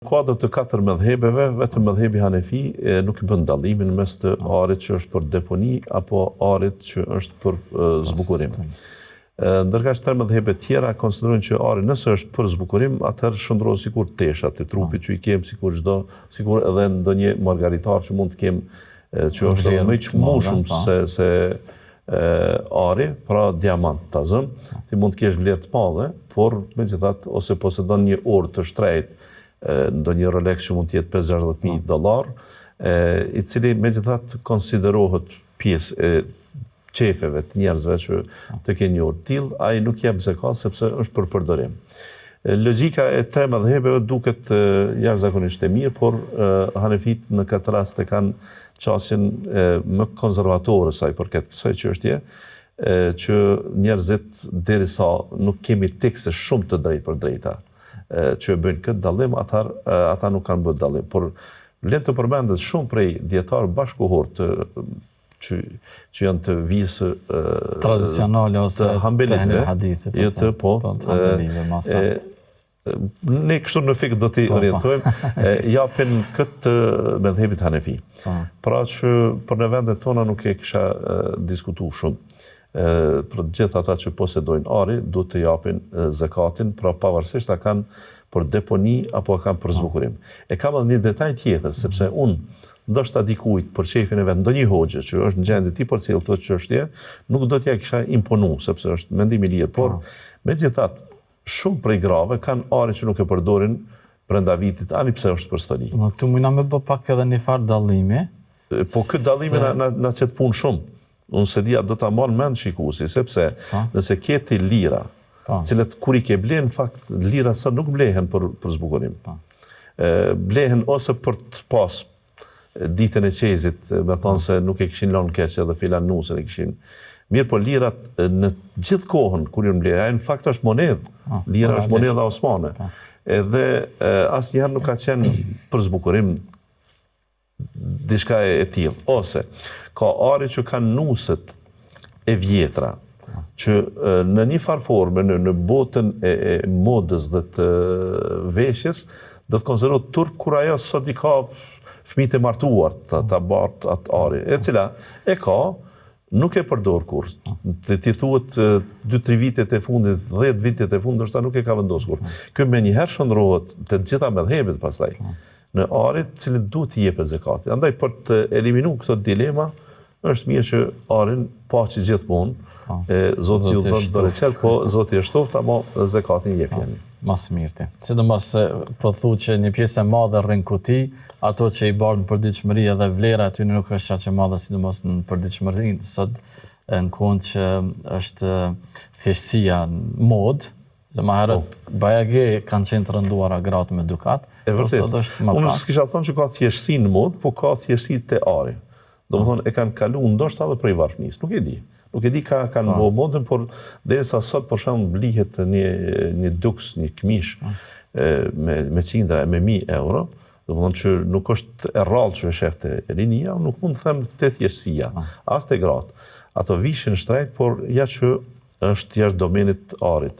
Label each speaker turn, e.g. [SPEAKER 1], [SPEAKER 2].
[SPEAKER 1] Kuadër të 4 mëdhëbeve, vetëm mëdhëbi Hanefi nuk i bën dallimin mes të arit që është për deponi apo arit që është për zbukurim. Ndërkaq 3 mëdhëbe tjera konsiderojnë që ari nëse është për zbukurim, atëherë shndrohet sikur teshat e trupit që i kem, sikur edhe ndonjë margaritar që mund të kem që është më i çmueshëm se ari, pra diamant ta zëm, ti mund të kesh vlerë të madhe, por megjithatë ose posedon një orë të shtrejtë, ndonjë Rolex që mund të jetë $50,000, i cili megjithatë konsiderohet pjesë e qefeve të njerëzve që të kenë një orë të tillë, ai nuk jep zekat sepse është për përdorim. Logjika e 3 mëdhëbeve duket jashtëzakonisht e mirë, por Hanefit në këtë rast e kanë qasjen më konservatore sa i përket kësaj çështje, që njerëzit derisa nuk kemi tekste shumë të drejtë për drejta që bëjnë këtë dallim, ata nuk kanë bërë dallim. Por vlen të përmendet shumë prej dietarë bashkëkohor që janë të vijës
[SPEAKER 2] tradicionale ose
[SPEAKER 1] të
[SPEAKER 2] hadithit
[SPEAKER 1] ose ne kështu në fikë do t'i orientojmë, japin këtë mëdhëbit Hanefi. Pra që për në vendet tona nuk e kisha diskutuar shumë. Për gjithë ata që posedojnë ari, du të japin zakatin, pra pavarësisht a kanë për deponi apo a kanë për zbukurim. E kam edhe një detaj tjetër, sepse unë ndoshta dikujt për shefin e vet, ndonjë hoxhë që është në gjendje ti përcjell këtë çështje, nuk do t'ja kisha imponu, sepse është mendim i lirë, por megjithatë shumë prej grave kanë ari që nuk e përdorin brenda vitit, ani pse është për stoli.
[SPEAKER 2] Këtu mundna me bë pak edhe një farë dallimi.
[SPEAKER 1] Po këtë dallimi na çet punë shumë. Unë se dia do ta marr mend shikuesi, sepse nëse keti lira, cilët kur i ke blen fakt lira sa nuk blehen për zbukurim. Blehen ose për të pas ditën e qezit, me thonë se nuk e kishin lënë keq edhe filan nusën e kishin. Mirë, po lirat në gjithë kohën kur i mbledh, në fakt është monedhë. Lira është monedha osmane. Edhe asnjëherë nuk ka qenë për zbukurim diçka e tillë. Ose ka ari që kanë nusët e vjetra, që në një farë forme, në botën e modës dhe të veshjes, do të konsiderohet turp kur ajo sot i ka fëmijët e martuar ta bartë atë ari, e cila e ka, nuk e përdor kur. Ti thuhet 2-3 vitet e fundit, 10 vitet e fundit, ndoshta nuk e ka vendosur kur. Ky më njëherë shndrohet të gjitha mëdhëbet pastaj në arit cilin duhet t'i jepet zekati. Andaj për të eliminuar këto dilema, është mirë që arin paçi gjithmonë, Zoti ju dhon bereqet, po Zoti e shtoft, ama zekatin jepjen.
[SPEAKER 2] Mas mirëti. Sidomos po thuhet që një pjesë e madhe rrin kuti, ato që i bardhin për përditshmëri edhe vlera aty nuk është aq e madhe sidomos në përditshmërinë sot në kohën që është thjeshtësia mod, se më herët bajage kanë qenë të rënduara gratë me dukat.
[SPEAKER 1] E vërtet. Unë s'kisha thënë që ka thjeshtësi në mod, po ka thjeshtësi te ari. Domethënë e kanë kaluar ndoshta edhe prej varfënisë, nuk e di. Nuk e di ka kanë bë modën, por derisa sot për shembull blihet një duks, një këmish me qindra, me €1000, domethënë që nuk është e rrallë që e shefte rinia, nuk mund të them te thjeshtësia, as te gratë. Ato vishin shtrejt, por ja që është jashtë domenit arit.